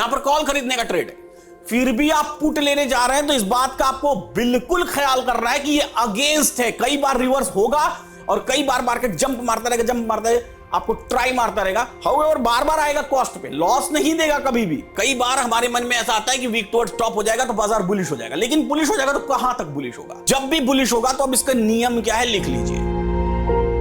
यहां पर कॉल खरीदने का ट्रेड है, फिर भी आप पुट लेने जा रहे हैं, तो इस बात का आपको बिल्कुल ख्याल करना है कि ये अगेंस्ट है। कई बार रिवर्स होगा और कई बार मार्केट जंप मारता रहेगा, आपको ट्राई मारता रहेगा। हाउएवर बार बार आएगा कॉस्ट पे, लॉस नहीं देगा कभी भी। कई बार हमारे मन में ऐसा आता है कि वीक टुवर्ड्स टॉप हो जाएगा तो बाजार बुलिश हो जाएगा, लेकिन बुलिश हो जाएगा तो कहां तक बुलिश होगा? जब भी बुलिश होगा तो अब इसका नियम क्या है लिख लीजिए।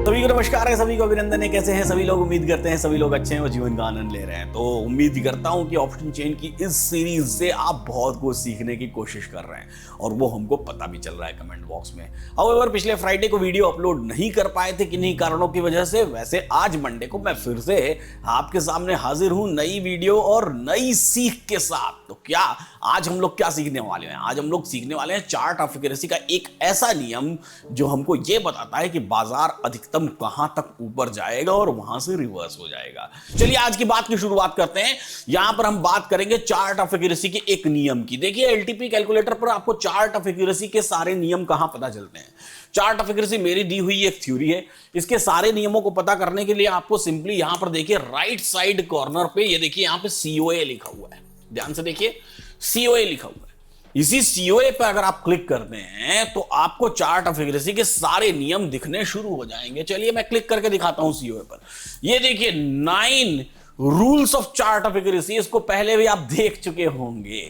सभी को नमस्कार है, सभी को अभिनंदन है। कैसे हैं सभी लोग? उम्मीद करते हैं सभी लोग अच्छे हैं और जीवन का आनंद ले रहे हैं। तो उम्मीद करता हूं कि ऑप्शन चेन की इस सीरीज से आप बहुत कुछ सीखने की कोशिश कर रहे हैं और वो हमको पता भी चल रहा है कमेंट बॉक्स में। हाउएवर पिछले फ्राइडे को वीडियो अपलोड नहीं कर पाए थे किन्हीं कारणों की वजह से। वैसे आज मंडे को मैं फिर से आपके सामने हाजिर हूं नई वीडियो और नई सीख के साथ। तो क्या आज हम लोग क्या सीखने वाले हैं? आज हम लोग सीखने वाले हैं चार्ट ऑफ एक्यूरेसी का एक ऐसा नियम जो हमको ये बताता है कि बाजार अधिकतम कहां तक ऊपर जाएगा और वहां से रिवर्स हो जाएगा। चलिए आज की बात की शुरुआत करते हैं। यहां पर हम बात करेंगे चार्ट ऑफ एक्यूरेसी के एक नियम की। देखिए एलटीपी कैलकुलेटर पर आपको चार्ट ऑफ एक्यूरेसी के सारे नियम कहां पता चलते हैं। चार्ट ऑफ एक्यूरेसी मेरी दी हुई एक थ्योरी है। इसके सारे नियमों को पता करने के लिए आपको सिंपली यहां पर देखिए राइट साइड कॉर्नर पे ये देखिए यहां पे सीओए लिखा हुआ है। ध्यान से देखिए सीओए लिखा हुआ है। इसी सीओए पे अगर आप क्लिक करते हैं तो आपको चार्ट ऑफ एक्यूरेसी के सारे नियम दिखने शुरू हो जाएंगे। चलिए मैं क्लिक करके दिखाता हूं सीओए पर। ये देखिए 9 rules of chart of accuracy. इसको पहले भी आप देख चुके होंगे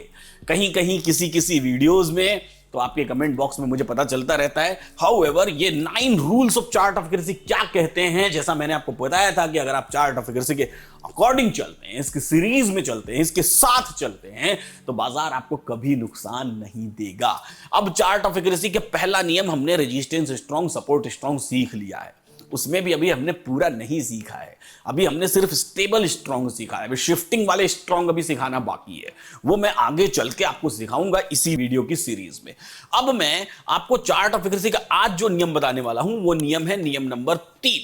कहीं कहीं किसी वीडियोस में, तो आपके कमेंट बॉक्स में मुझे पता चलता रहता है। हाउएवर ये 9 rules of chart of accuracy क्या कहते हैं, जैसा मैंने आपको बताया था कि अगर आप चार्ट ऑफ एक्यूरेसी के अकॉर्डिंग चलते हैं, इसकी सीरीज में चलते हैं, इसके साथ चलते हैं, तो बाजार आपको कभी नुकसान नहीं देगा। अब चार्ट ऑफ एक्यूरेसी के पहला नियम हमने रेजिस्टेंस स्ट्रॉन्ग, सपोर्ट स्ट्रॉन्ग सीख लिया है। उसमें भी अभी हमने पूरा नहीं सीखा है। अभी हमने सिर्फ स्टेबल स्ट्रॉन्ग सीखा है। अभी शिफ्टिंग वाले स्ट्रॉन्ग अभी सिखाना बाकी है, वो मैं आगे चल के आपको सिखाऊंगा इसी वीडियो की सीरीज में। अब मैं आपको चार्ट ऑफ एक्यूरेसी का आज जो नियम बताने वाला हूं वो नियम है नियम नंबर 3,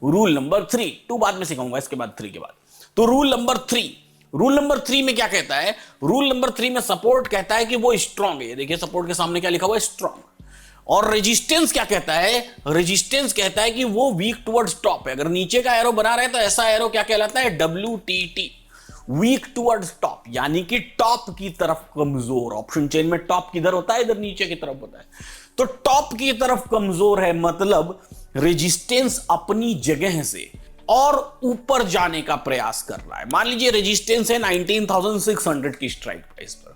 रूल नंबर 3। 2 बाद में सिखाऊंगा, इसके बाद 3 के बाद। तो रूल नंबर 3 में क्या कहता है? रूल नंबर 3 में सपोर्ट कहता है कि वो स्ट्रॉन्ग है। ये देखिए सपोर्ट के सामने क्या लिखा हुआ है? स्ट्रॉन्ग। और रेजिस्टेंस क्या कहता है? रेजिस्टेंस कहता है कि वो वीक टुवर्ड्स टॉप है। अगर नीचे का एरो बना रहे तो ऐसा एरो क्या कहलाता है? WTT, वीक टुवर्ड्स टॉप, यानी कि टॉप की तरफ कमजोर। ऑप्शन चेन में टॉप किधर होता है? इधर नीचे की तरफ होता है। तो टॉप की तरफ कमजोर है, मतलब रेजिस्टेंस अपनी जगह से और ऊपर जाने का प्रयास कर रहा है। मान लीजिए रेजिस्टेंस है 19,600 की स्ट्राइक प्राइस पर।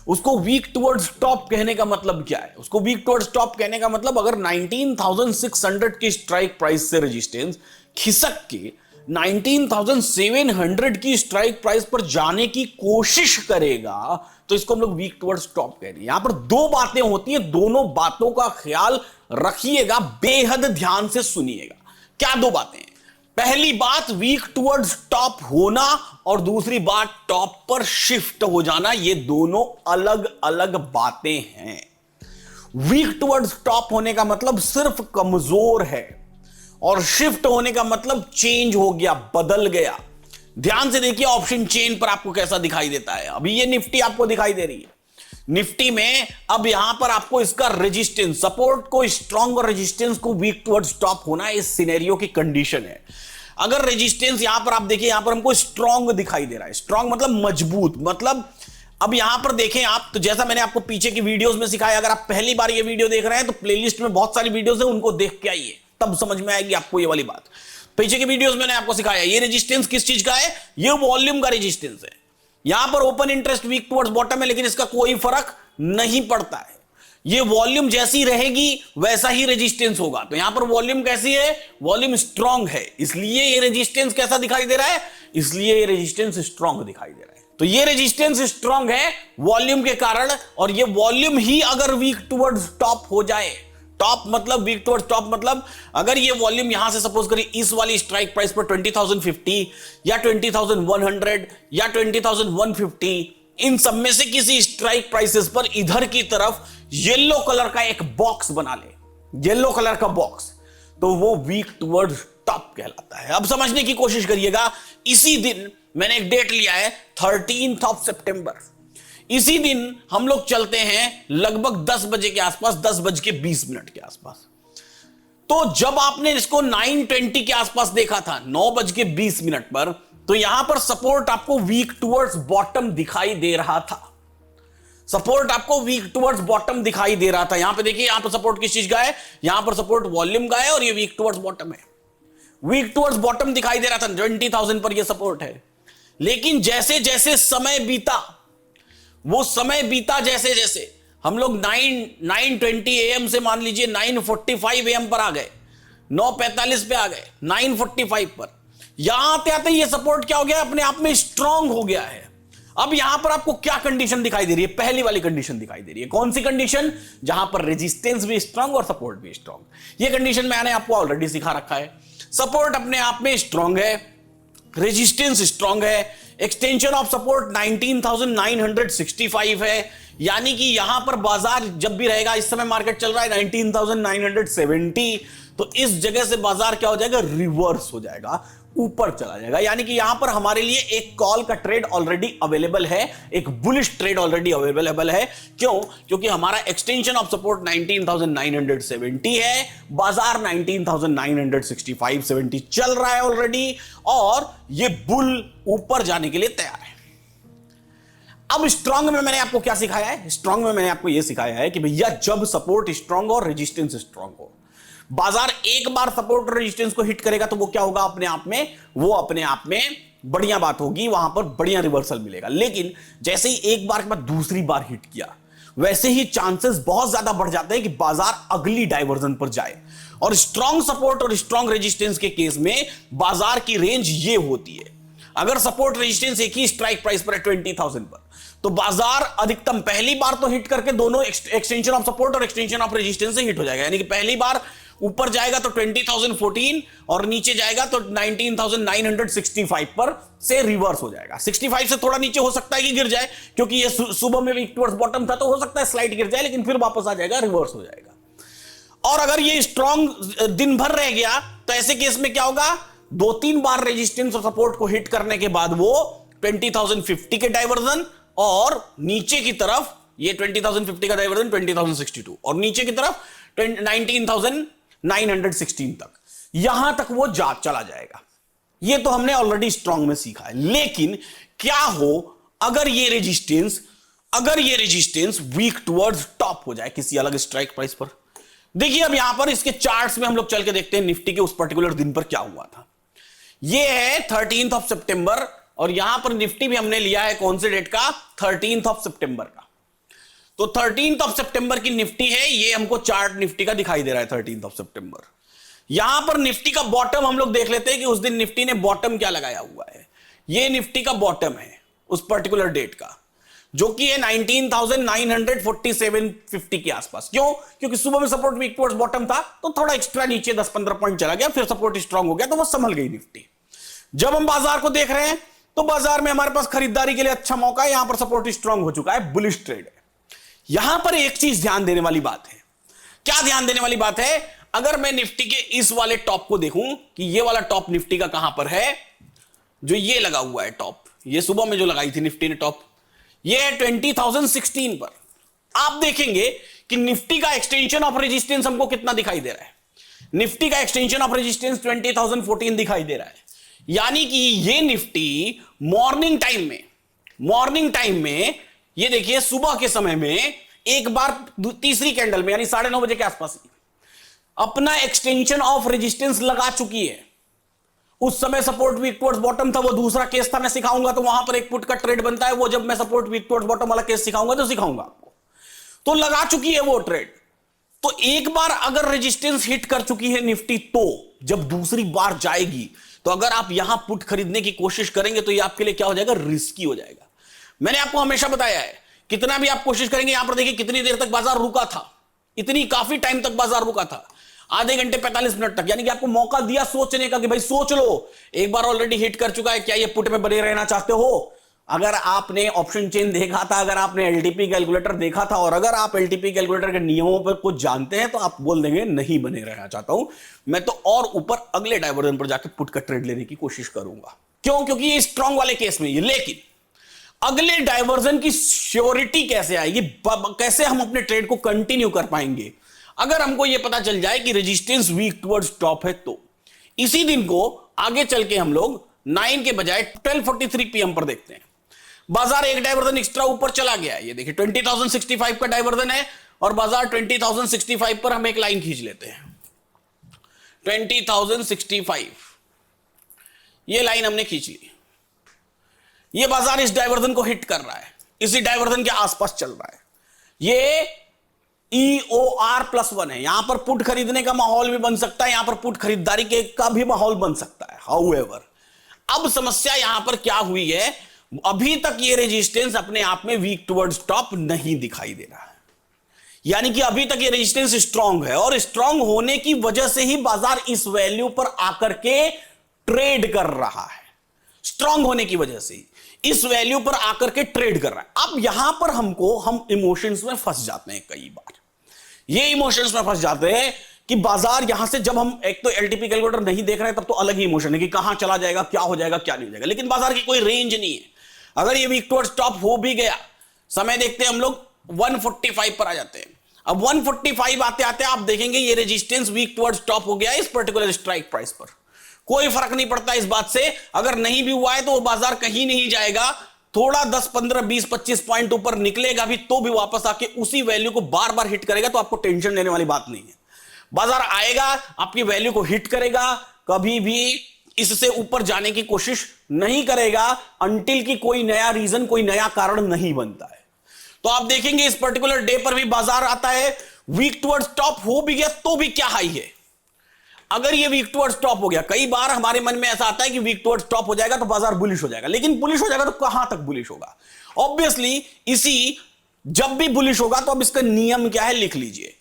उसको वीक टुवर्ड्स टॉप कहने का मतलब क्या है? उसको वीक टुवर्ड्स टॉप कहने का मतलब अगर 19,600 की स्ट्राइक प्राइस से रेजिस्टेंस खिसक के 19,700 की स्ट्राइक प्राइस पर जाने की कोशिश करेगा तो इसको हम लोग वीक टुवर्ड्स टॉप कह रहे हैं। यहां पर 2 बातें होती हैं, दोनों बातों का ख्याल रखिएगा, बेहद ध्यान से सुनिएगा। क्या 2 बातें हैं? पहली बात वीक टुवर्ड्स टॉप होना और दूसरी बात टॉप पर शिफ्ट हो जाना। ये दोनों अलग अलग बातें हैं। वीक टुवर्ड्स टॉप होने का मतलब सिर्फ कमजोर है और शिफ्ट होने का मतलब चेंज हो गया, बदल गया। ध्यान से देखिए ऑप्शन चेन पर आपको कैसा दिखाई देता है। अभी ये निफ्टी आपको दिखाई दे रही है। निफ्टी में अब यहां पर आपको इसका रेजिस्टेंस, सपोर्ट को स्ट्रॉन्ग और रेजिस्टेंस को वीक टुवर्ड्स टॉप होना इस सिनेरियो की कंडीशन है। अगर रेजिस्टेंस यहां पर आप देखिए, यहां पर हमको स्ट्रॉन्ग दिखाई दे रहा है। स्ट्रॉन्ग मतलब मजबूत, मतलब अब यहां पर देखें आप, तो जैसा मैंने आपको पीछे की वीडियोस में सिखाया, अगर आप पहली बार ये वीडियो देख रहे हैं तो प्लेलिस्ट में बहुत सारी वीडियोस है, उनको देख के आइए, तब समझ में आएगी आपको ये वाली बात। पीछे की वीडियोस में मैंने आपको सिखाया ये रेजिस्टेंस किस चीज का है? ये वॉल्यूम का रेजिस्टेंस है। यहां पर open interest weak towards bottom है, लेकिन इसका कोई फर्क नहीं पड़ता है। ये वॉल्यूम जैसी रहेगी वैसा ही रेजिस्टेंस होगा। तो यहां पर वॉल्यूम कैसी है? वॉल्यूम स्ट्रांग है, इसलिए ये रेजिस्टेंस कैसा दिखाई दे रहा है? इसलिए ये रेजिस्टेंस स्ट्रांग दिखाई दे रहा है। तो ये रेजिस्टेंस स्ट्रांग है वॉल्यूम के कारण, और ये वॉल्यूम ही अगर वीक टुवर्ड्स टॉप हो जाए, टॉप मतलब वीक टुवर्ड्स टॉप मतलब अगर ये वॉल्यूम यहां से सपोज करिए इस वाली स्ट्राइक प्राइस पर 20,050 या 20,100 या 20,150, इन सब में से किसी स्ट्राइक प्राइसेस पर इधर की तरफ येलो कलर का एक बॉक्स बना ले, येलो कलर का बॉक्स, तो वो वीक टुवर्ड्स टॉप कहलाता है। अब समझने की कोशिश करिएगा। इसी दिन मैंने एक डेट लिया है 13 सितंबर। इसी दिन हम लोग चलते हैं लगभग 10 बजे के आसपास, 10:20 के आसपास। तो जब आपने इसको 9:20 के आसपास देखा था, 9:20 पर, तो यहां पर सपोर्ट आपको वीक टुवर्ड्स बॉटम दिखाई दे रहा था, सपोर्ट आपको वीक टुवर्ड्स बॉटम दिखाई दे रहा था। यहां पे देखिए, यहां पर सपोर्ट किस चीज का है, यहां पर सपोर्ट वॉल्यूम का है और ये वीक टुवर्ड्स बॉटम है, वीक टुवर्ड्स बॉटम दिखाई दे रहा था, 20,000 पर ये सपोर्ट है। लेकिन जैसे जैसे समय बीता, वो समय बीता जैसे जैसे हम लोग 9:20 AM से मान लीजिए 9:45 AM पर आ गए, 9:45 पे आ गए, 9:45 पर यहां आते आते ये सपोर्ट क्या हो गया, अपने आप में स्ट्रांग हो गया है। अब यहां पर आपको क्या कंडीशन दिखाई दे रही है, पहली वाली कंडीशन दिखाई दे रही है। कौन सी कंडीशन, जहां पर रेजिस्टेंस भी स्ट्रांग और सपोर्ट भी स्ट्रांग। ये कंडीशन मैंने आपको ऑलरेडी सिखा रखा है। सपोर्ट अपने आप में स्ट्रांग है, रेजिस्टेंस स्ट्रांग है, एक्सटेंशन ऑफ सपोर्ट 19,965 है, यानी कि यहां पर बाजार जब भी रहेगा, इस समय मार्केट चल रहा है 19,970, तो इस जगह से बाजार क्या हो जाएगा, रिवर्स हो जाएगा, ऊपर चला जाएगा। यानी कि यहां पर हमारे लिए एक कॉल का ट्रेड ऑलरेडी अवेलेबल है, एक बुलिश ट्रेड ऑलरेडी अवेलेबल है। क्यों? क्योंकि हमारा एक्सटेंशन ऑफ सपोर्ट 19,970 है, बाजार 19,965-70 चल रहा है ऑलरेडी, और ये बुल ऊपर जाने के लिए तैयार है। अब स्ट्रांग में मैंने आपको क्या सिखाया है, स्ट्रांग में मैंने आपको यह सिखाया है कि भैया जब सपोर्ट स्ट्रांग और रेजिस्टेंस स्ट्रांग हो, बाजार एक बार सपोर्ट और रेजिस्टेंस को हिट करेगा तो वो क्या होगा, अपने आप में, वो अपने आप में बढ़िया बात होगी, वहां पर बढ़िया रिवर्सल मिलेगा। लेकिन जैसे ही एक बार के बाद दूसरी बार हिट किया, वैसे ही चांसेस बहुत ज्यादा बढ़ जाते हैं कि बाजार अगली डाइवर्जन पर जाए। और स्ट्रांग सपोर्ट और स्ट्रांग रेजिस्टेंस के केस में बाजार की रेंज ये होती है, अगर सपोर्ट रेजिस्टेंस एक ही स्ट्राइक प्राइस पर है 20,000 पर, तो बाजार अधिकतम पहली बार तो हिट करके दोनों एक्सटेंशन ऑफ सपोर्ट और एक्सटेंशन ऑफ रेजिस्टेंस से हिट हो जाएगा। यानी कि पहली बार ऊपर जाएगा तो 20,014 और नीचे जाएगा तो 19,965 पर से रिवर्स हो जाएगा। 65 से थोड़ा नीचे हो सकता है कि गिर जाए, क्योंकि ये सुबह में वीक टुवर्ड्स बॉटम था, तो हो सकता है स्लाइड गिर जाए, लेकिन फिर वापस आ जाएगा, रिवर्स हो जाएगा। और अगर ये स्ट्रांग दिन भर रह गया तो ऐसे केस में क्या होगा, 2-3 बार रेजिस्टेंस और सपोर्ट को हिट करने के बाद वो 20,050 के डाइवर्जन और नीचे की तरफ, ये 20,050 का डाइवर्जन 20,062 और नीचे की तरफ 19,916 तक, यहां तक वो चला जाएगा। ये तो हमने ऑलरेडी स्ट्रांग में सीखा है। लेकिन क्या हो अगर ये रेजिस्टेंस वीक टुवर्ड्स टॉप हो जाए किसी अलग स्ट्राइक प्राइस पर। देखिए अब यहां पर इसके चार्ट्स में हम लोग चल के देखते हैं निफ्टी के उस पर्टिकुलर दिन पर क्या हुआ था। ये है 13th ऑफ सितंबर, और यहां पर निफ्टी भी हमने लिया है कौन से डेट का, 13th ऑफ सितंबर का। तो 13th ऑफ सितंबर की निफ्टी है, ये हमको चार्ट निफ्टी का दिखाई दे रहा है 13th ऑफ सितंबर। यहां पर निफ्टी का बॉटम हम लोग देख लेते हैं कि उस दिन निफ्टी ने बॉटम क्या लगाया हुआ है। ये निफ्टी का बॉटम है उस पर्टिकुलर डेट का, जो कि है 19,947.50 के आसपास। क्यों? क्योंकि सुबह में सपोर्ट वीक टुवर्ड्स बॉटम था, तो थोड़ा एक्स्ट्रा नीचे 10-15 पॉइंट चला गया, फिर सपोर्ट स्ट्रांग हो गया, तो वो संभल गई निफ्टी। जब हम बाजार को देख रहे हैं तो बाजार में हमारे पास खरीदारी के लिए अच्छा मौका है, यहां पर सपोर्ट स्ट्रांग हो चुका है, बुलिश ट्रेड है। यहां पर एक चीज ध्यान देने वाली बात है। क्या ध्यान देने वाली बात है? अगर मैं निफ्टी के इस वाले टॉप को देखूं कि ये वाला टॉप निफ्टी का कहां पर है, जो ये लगा हुआ है टॉप, ये सुबह में जो लगाई थी निफ्टी ने टॉप, ये है 20,016 पर। आप देखेंगे कि निफ्टी का एक्सटेंशन ऑफ रेजिस्टेंस हमको कितना दिखाई दे रहा है, निफ्टी का एक्सटेंशन ऑफ रेजिस्टेंस 20,014 दिखाई दे रहा है। यानी कि ये निफ्टी मॉर्निंग टाइम में ये देखिए सुबह के समय में एक बार तीसरी कैंडल में, यानी 9:30 बजे के आसपास अपना एक्सटेंशन ऑफ रेजिस्टेंस लगा चुकी है। उस समय सपोर्ट वीक टुवर्ड्स बॉटम था, वो दूसरा केस था, मैं सिखाऊंगा तो वहां पर एक पुट का ट्रेड बनता है, वो जब मैं सपोर्ट वीक टुवर्ड्स बॉटम वाला केस सिखाऊंगा तो सिखाऊंगा आपको। तो लगा चुकी है वो ट्रेड। तो एक बार अगर रेजिस्टेंस हिट कर चुकी है निफ्टी, तो जब दूसरी बार जाएगी, तो अगर आप यहां पुट खरीदने की कोशिश करेंगे तो ये आपके लिए क्या हो जाएगा, रिस्की हो जाएगा। मैंने आपको हमेशा बताया है, कितना भी आप कोशिश करेंगे, यहां पर देखिए कितनी देर तक बाजार रुका था, इतनी काफी टाइम तक बाजार रुका था, आधे घंटे 45 मिनट तक। यानी कि आपको मौका दिया सोचने का कि भाई सोच लो, एक बार ऑलरेडी हिट कर चुका है, क्या ये पुट में बने रहना चाहते हो। अगर आपने ऑप्शन चेन देखा था, अगर आपने एलटीपी कैलकुलेटर देखा था, और अगर आप एलटीपी कैलकुलेटर के नियमों पर कुछ जानते हैं, तो आप बोल देंगे नहीं बने रहना चाहता हूं मैं, तो और ऊपर अगले डाइवर्जन पर जाकर पुट का ट्रेड लेने की कोशिश करूंगा। क्यों? क्योंकि ये स्ट्रांग वाले केस में ये। लेकिन अगले डाइवर्जन की श्योरिटी कैसे आएगी, कैसे हम अपने ट्रेड को कंटिन्यू कर पाएंगे, अगर हमको यह पता चल जाए कि रेजिस्टेंस वीक टुवर्ड्स टॉप है, तो इसी दिन को आगे चल के हम लोग 9 के बजाय 12:43 PM पर देखते हैं। बाजार एक डाइवर्जन एक्स्ट्रा ऊपर चला गया है। ये देखिए 20,065 का डाइवर्जन है और बाजार 20,065 पर हम एक लाइन खींच लेते हैं। 20,065 ये लाइन हमने खींच ली। ये बाजार इस डाइवर्जन को हिट कर रहा है, इसी डाइवर्जन के आसपास चल रहा है। ये EOR+1 है। यहां पर पुट खरीदने का माहौल भी बन सकता है, यहां पर पुट खरीदारी का भी माहौल बन सकता है। हाउएवर अब समस्या यहां पर क्या हुई है, अभी तक ये रेजिस्टेंस अपने आप में वीक टुवर्ड्स टॉप नहीं दिखाई दे रहा है, यानी कि अभी तक ये रेजिस्टेंस स्ट्रांग है और स्ट्रांग होने की वजह से ही बाजार इस वैल्यू पर आकर के ट्रेड कर रहा है। स्ट्रांग होने की वजह से इस वैल्यू पर आकर के ट्रेड कर रहा है। अब यहां पर हम इमोशंस में फंस जाते हैं। कई बार ये इमोशंस में फंस जाते हैं कि बाजार यहां से जब हम एक तो एलटीपी कैलकुलेटर नहीं देख रहे हैं तब तो अलग ही इमोशन है कि कहां चला जाएगा, क्या हो जाएगा, क्या नहीं हो जाएगा, लेकिन बाजार की कोई रेंज नहीं है। अगर ये वीक टुवर्ड्स टॉप हो भी गया, समय देखते हैं हम लोग 145 पर आ जाते हैं। अब 145 आते आते आप देखेंगे ये रेजिस्टेंस वीक टुवर्ड्स टॉप हो गया इस पर्टिकुलर स्ट्राइक प्राइस पर। कोई फर्क नहीं पड़ता इस बात से, अगर नहीं भी हुआ है तो वो बाजार कहीं नहीं जाएगा, थोड़ा 10, 15, 20, 25 पॉइंट ऊपर निकलेगा भी तो भी वापस आके उसी वैल्यू को बार बार हिट करेगा। तो आपको टेंशन लेने वाली बात नहीं है। बाजार आएगा, आपकी वैल्यू को हिट करेगा, कभी भी इससे ऊपर जाने की कोशिश नहीं करेगा अंटिल की कोई नया रीजन, कोई नया कारण नहीं बनता है। तो आप देखेंगे इस पर्टिकुलर डे पर भी बाजार आता है, वीक टुवर्ड्स टॉप हो भी गया तो भी क्या हाई है। अगर ये वीक टुवर्ड्स टॉप हो गया, कई बार हमारे मन में ऐसा आता है कि वीक टुवर्ड्स टॉप हो जाएगा तो बाजार बुलिश हो जाएगा, लेकिन बुलिश हो जाएगा तो कहां तक बुलिश होगा। ऑब्वियसली इसी जब भी बुलिश होगा तो अब इसका नियम क्या है लिख लीजिए।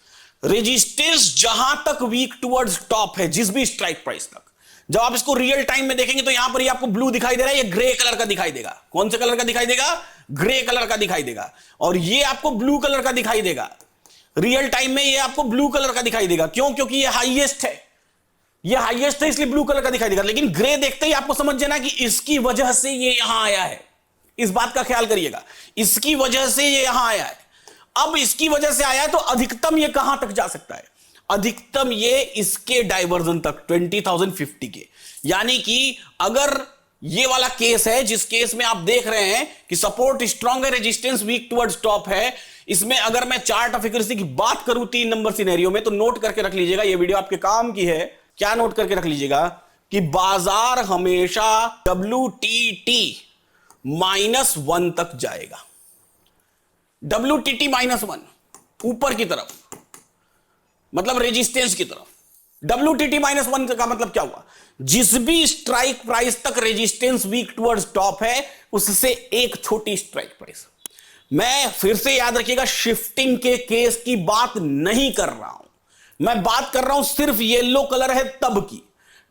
रेजिस्टेंस जहां तक वीक टुवर्ड्स टॉप है, जिस भी स्ट्राइक प्राइस तक, जब आप इसको रियल टाइम में देखेंगे तो यहां पर ये आपको ब्लू दिखाई दे रहा है, ये ग्रे कलर का दिखाई देगा। कौन से कलर का दिखाई देगा? ग्रे कलर का दिखाई देगा। और ये आपको ब्लू कलर का दिखाई देगा। रियल टाइम में ये आपको ब्लू कलर का दिखाई देगा। क्यों? क्योंकि ये हाईएस्ट है, ये हाईएस्ट है इसलिए ब्लू कलर का दिखाई देगा। लेकिन ग्रे देखते ही आपको समझ जाना कि इसकी वजह से ये यहां आया है। इस बात का ख्याल करिएगा, इसकी वजह से ये यहां आया है। अब इसकी वजह से आया है तो अधिकतम ये कहां तक जा सकता है? अधिकतम ये इसके डाइवर्जन तक 20,050 के। यानी कि अगर ये वाला केस है जिस केस में आप देख रहे हैं कि सपोर्ट स्ट्रांग है, रेजिस्टेंस वीक टुवर्ड्स टॉप है, इसमें अगर मैं चार्ट ऑफ एक्यूरेसी की बात करूं 3 नंबर सिनेरियो में, तो नोट करके रख लीजिएगा, ये वीडियो आपके काम की है। क्या नोट करके रख लीजिएगा कि बाजार हमेशा WTT -1 तक जाएगा। WTT -1 ऊपर की तरफ, मतलब रेजिस्टेंस की तरफ। WTT -1 का मतलब क्या हुआ? जिस भी स्ट्राइक प्राइस तक रेजिस्टेंस वीक टुवर्ड्स टॉप है उससे एक छोटी स्ट्राइक प्राइस। मैं फिर से याद रखिएगा, शिफ्टिंग के केस की बात नहीं कर रहा हूं, मैं बात कर रहा हूं सिर्फ येलो कलर है तब की।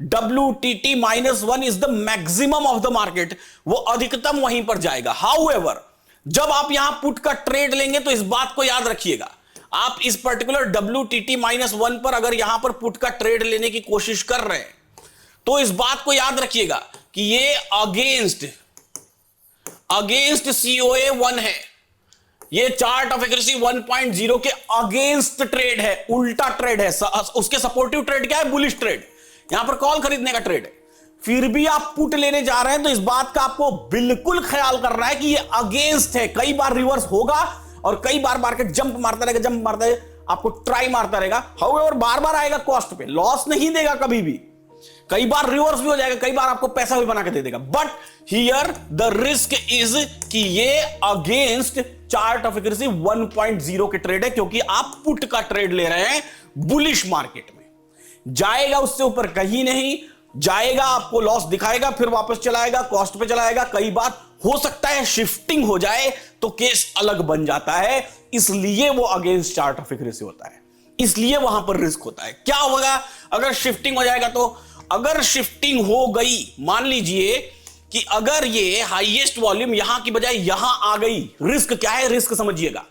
WTT -1 is the maximum of the market, वो अधिकतम वहीं पर जाएगा। हाउएवर जब आप यहां पुट का ट्रेड लेंगे तो इस बात को याद रखिएगा, आप इस पर्टिकुलर WTT -1 पर अगर यहां पर पुट का ट्रेड लेने की कोशिश कर रहे हैं तो इस बात को याद रखिएगा कि ये अगेंस्ट COA 1 है, ये चार्ट ऑफ एक्यूरेसी 1.0 के अगेंस्ट ट्रेड है, उल्टा ट्रेड है। उसके सपोर्टिव ट्रेड क्या है? बुलिश ट्रेड, यहां पर कॉल खरीदने का ट्रेड है। फिर भी आप पुट लेने जा रहे हैं तो इस बात का आपको बिल्कुल ख्याल करना है कि ये अगेंस्ट है। कई बार रिवर्स होगा और कई बार मार्केट जंप मारता रहेगा, जंप मारता है, आपको ट्राई मारता रहेगा। हाउएवर बार बार आएगा कॉस्ट पे, लॉस नहीं देगा कभी भी। कई बार रिवर्स भी हो जाएगा, कई बार आपको पैसा भी बना के दे देगा। But here the risk is कि ये अगेंस्ट चार्ट ऑफ एक्यूरेसी 1.0 के ट्रेड है, क्योंकि आप पुट का ट्रेड ले रहे हैं बुलिश मार्केट में। जाएगा उससे ऊपर कहीं नहीं जाएगा, आपको लॉस दिखाएगा, फिर वापस चलाएगा, कॉस्ट पे चलाएगा। कई बार हो सकता है शिफ्टिंग हो जाए तो केस अलग बन जाता है, इसलिए वो अगेंस्ट चार्ट ऑफ एक्यूरेसी होता है, इसलिए वहां पर रिस्क होता है। क्या होगा अगर शिफ्टिंग हो जाएगा? तो अगर शिफ्टिंग हो गई, मान लीजिए कि अगर ये हाईएस्ट वॉल्यूम यहां की बजाय यहां आ गई, रिस्क क्या है? रिस्क समझिएगा,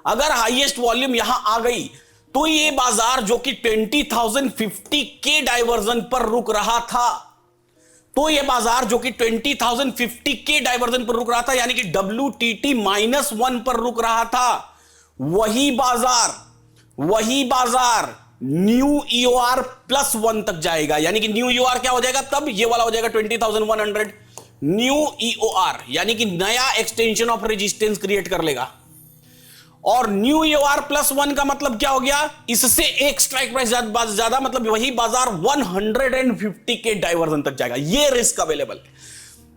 अगर हाईएस्ट वॉल्यूम यहां आ गई तो ये बाजार जो कि 20,050 के डाइवर्जन पर रुक रहा था, तो ये बाजार जो कि 20,050 के डाइवर्जन पर रुक रहा था, यानी कि WTT -1 पर रुक रहा था, वही बाजार न्यू ईओआर +1 तक जाएगा, यानी कि न्यू ईओआर क्या हो जाएगा, तब ये वाला हो जाएगा 20,100। न्यू ईओआर यानी कि नया एक्सटेंशन ऑफ रेजिस्टेंस क्रिएट कर लेगा। और न्यू ईओआर +1 का मतलब क्या हो गया, इससे एक स्ट्राइक प्राइस ज्यादा, मतलब वही बाजार 150 के डाइवर्जन तक जाएगा। ये रिस्क अवेलेबल है।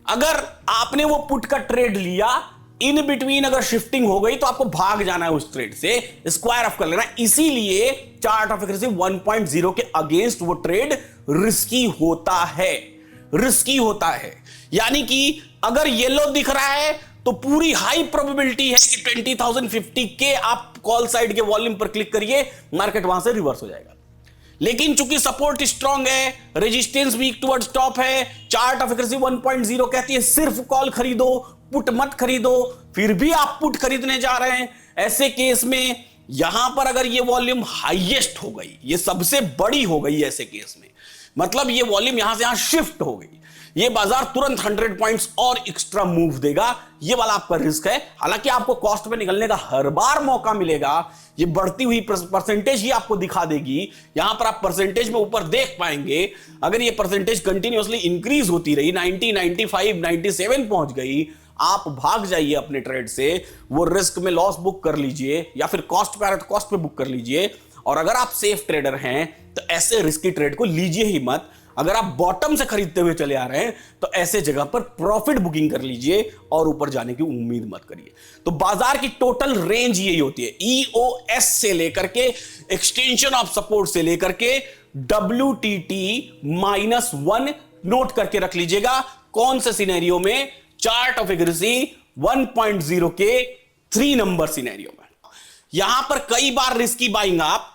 अगर आपने वो पुट का ट्रेड लिया, इन बिटवीन अगर शिफ्टिंग हो गई तो आपको भाग जाना है उस ट्रेड से, स्क्वायर ऑफ कर लेना। इसीलिए चार्ट ऑफ एक्यूरेसी 1.0 के अगेंस्ट वो ट्रेड रिस्की होता है, रिस्की होता है। यानी कि अगर येलो दिख रहा है तो पूरी हाई प्रोबेबिलिटी है कि 20,050 के आप कॉल साइड के वॉल्यूम पर क्लिक करिए, मार्केट वहां से रिवर्स हो जाएगा। लेकिन चूंकि सपोर्ट स्ट्रांग है, रेजिस्टेंस वीक टुवर्ड्स टॉप है, चार्ट ऑफ एक्यूरेसी 1.0 कहती है सिर्फ कॉल खरीदो, पुट मत खरीदो, फिर भी आप पुट खरीदने जा रहे हैं। ऐसे केस में यहां पर अगर ये वॉल्यूम हाईएस्ट हो गई, ये सबसे बड़ी हो गई ऐसे केस में, मतलब ये वॉल्यूम यहां से यहां शिफ्ट हो गई, ये बाजार तुरंत 100 पॉइंट्स और एक्स्ट्रा मूव देगा। ये वाला आपका रिस्क है। हालांकि आपको कॉस्ट पे निकलने का हर बार मौका मिलेगा, ये बढ़ती हुई परसेंटेज ही आपको दिखा देगी। यहां पर आप परसेंटेज में ऊपर देख पाएंगे, अगर ये परसेंटेज कंटिन्यूअसली इंक्रीज होती रही, 90, 95, 97 पहुंच गई, आप भाग जाइए अपने ट्रेड से, वो रिस्क में लॉस बुक कर लीजिए, या फिर कॉस्ट पे आ रहा है तो कॉस्ट पे बुक कर लीजिए। और अगर आप सेफ ट्रेडर हैं तो ऐसे रिस्की ट्रेड को लीजिए ही मत। अगर आप बॉटम से खरीदते हुए चले आ रहे हैं तो ऐसे जगह पर प्रॉफिट बुकिंग कर लीजिए और ऊपर जाने की उम्मीद मत करिए। तो बाजार की टोटल रेंज यही होती है, ईओएस से लेकर के एक्सटेंशन ऑफ सपोर्ट से लेकर के WTT-1 नोट करके रख लीजिएगा। कौन से सिनेरियो में, चार्ट ऑफ एक्यूरेसी 1.0 के 3 नंबर सिनेरियो में। यहां पर कई बार रिस्की बाइंग आप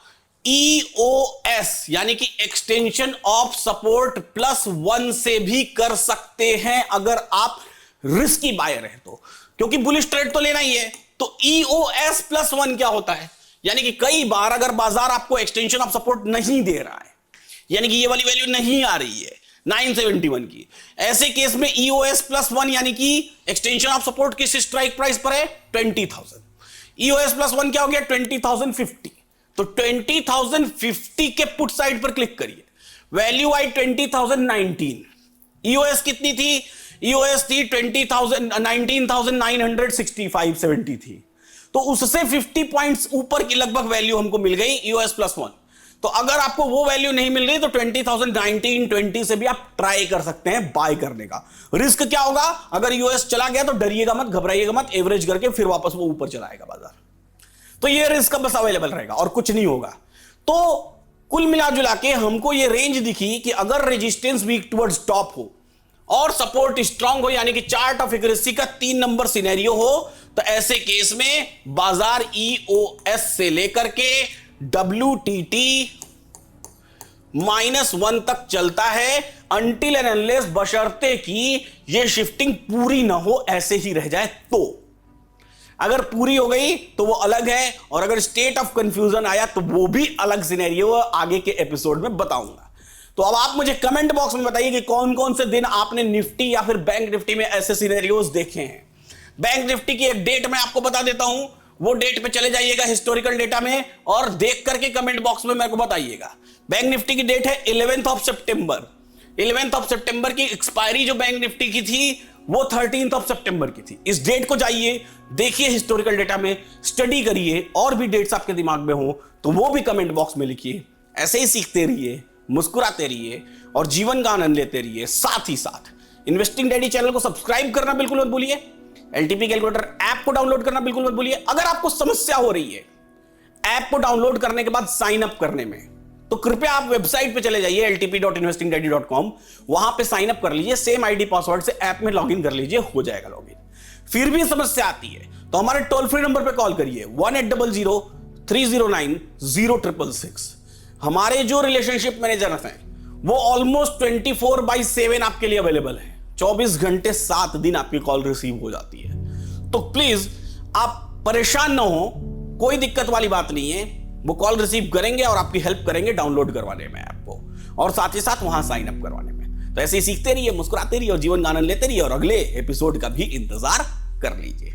EOS यानी कि एक्सटेंशन ऑफ सपोर्ट +1 से भी कर सकते हैं अगर आप रिस्की बायर हैं तो, क्योंकि बुलिश ट्रेड तो लेना ही है। तो EOS +1 क्या होता है, यानी कि कई बार अगर बाजार आपको एक्सटेंशन ऑफ सपोर्ट नहीं दे रहा है, यानी कि ये वाली वैल्यू नहीं आ रही है 971 की, ऐसे केस में EOS +1 यानी कि एक्सटेंशन ऑफ सपोर्ट किस स्ट्राइक प्राइस पर है, 20,000। EOS +1 क्या हो गया, 20,050। तो 20,050 के पुट साइड पर क्लिक करिए, वैल्यू आई 20,019। EOS कितनी थी, EOS थी 19,965-70 थी। तो उससे 50 पॉइंट्स ऊपर की लगभग वैल्यू हमको मिल गई EOS +1। तो अगर आपको वो वैल्यू नहीं मिल रही तो 20,019-20 से भी आप ट्राई कर सकते हैं बाय करने का। रिस्क क्या होगा, अगर EOS चला गया तो डरिएगा मत, घबराइएगा मत, एवरेज करके फिर वापस वो ऊपर चलाएगा बाजार। तो ये रिस्क बस अवेलेबल रहेगा और कुछ नहीं होगा। तो कुल मिला जुला के हमको ये रेंज दिखी कि अगर रेजिस्टेंस वीक टुवर्ड्स टॉप हो और सपोर्ट स्ट्रांग हो, यानी कि चार्ट ऑफ एक्यूरेसी का 3 नंबर सिनेरियो हो, तो ऐसे केस में बाजार EOS से लेकर के WTT-1 तक चलता है, अनटिल एंड अनलेस, बशर्ते कि ये शिफ्टिंग पूरी ना हो, ऐसे ही रह जाए। तो अगर पूरी हो गई तो वो अलग है, और अगर स्टेट ऑफ कंफ्यूजन आया तो वो भी अलग सिनेरियो आगे के एपिसोड में बताऊंगा। तो अब आप मुझे कमेंट बॉक्स में बताइए कि कौन कौन से दिन आपने निफ्टी या फिर बैंक निफ्टी में ऐसे सिनेरियोज देखे हैं। बैंक निफ्टी की एक डेट मैं आपको बता देता हूं, वो डेट पे चले जाइएगा हिस्टोरिकल डेटा में और देख करके कमेंट बॉक्स में मेरे को बताइएगा। बैंक निफ्टी की डेट है 11th of September. 11th of सितंबर की एक्सपायरी जो बैंक निफ्टी की थी वो 13th ऑफ सितंबर की थी। इस डेट को जाइए, देखिए हिस्टोरिकल डेटा में, स्टडी करिए, और भी डेट्स आपके दिमाग में हो तो वो भी कमेंट बॉक्स में लिखिए। ऐसे ही सीखते रहिए, मुस्कुराते रहिए और जीवन का आनंद लेते रहिए। साथ ही साथ इन्वेस्टिंग डैडी चैनल को सब्सक्राइब करना बिल्कुल मत भूलिए, LTP कैलकुलेटर ऐप को डाउनलोड करना बिल्कुल मत भूलिए। अगर आपको समस्या हो रही है ऐप को डाउनलोड करने के बाद साइन अप करने में, तो कृपया आप वेबसाइट पे चले जाइए ltp.investingdaddy.com, वहां पे साइन अप कर लीजिए, सेम आईडी पासवर्ड से ऐप में लॉगिन कर लीजिए, हो जाएगा लॉगिन। फिर भी समस्या आती है तो हमारे टोल फ्री नंबर पे कॉल करिए 1800-309-0666। हमारे जो रिलेशनशिप मैनेजर हैं वो ऑलमोस्ट 24/7 आपके लिए अवेलेबल है, 24 घंटे 7 दिन आपकी कॉल रिसीव हो जाती है। तो प्लीज आप परेशान ना हो, कोई दिक्कत वाली बात नहीं है, वो कॉल रिसीव करेंगे और आपकी हेल्प करेंगे डाउनलोड करवाने में ऐप को, और साथ ही साथ वहां साइन अप करवाने में। तो ऐसे ही सीखते रहिए, मुस्कुराते रहिए और जीवन का आनंद लेते रहिए, और अगले एपिसोड का भी इंतजार कर लीजिए।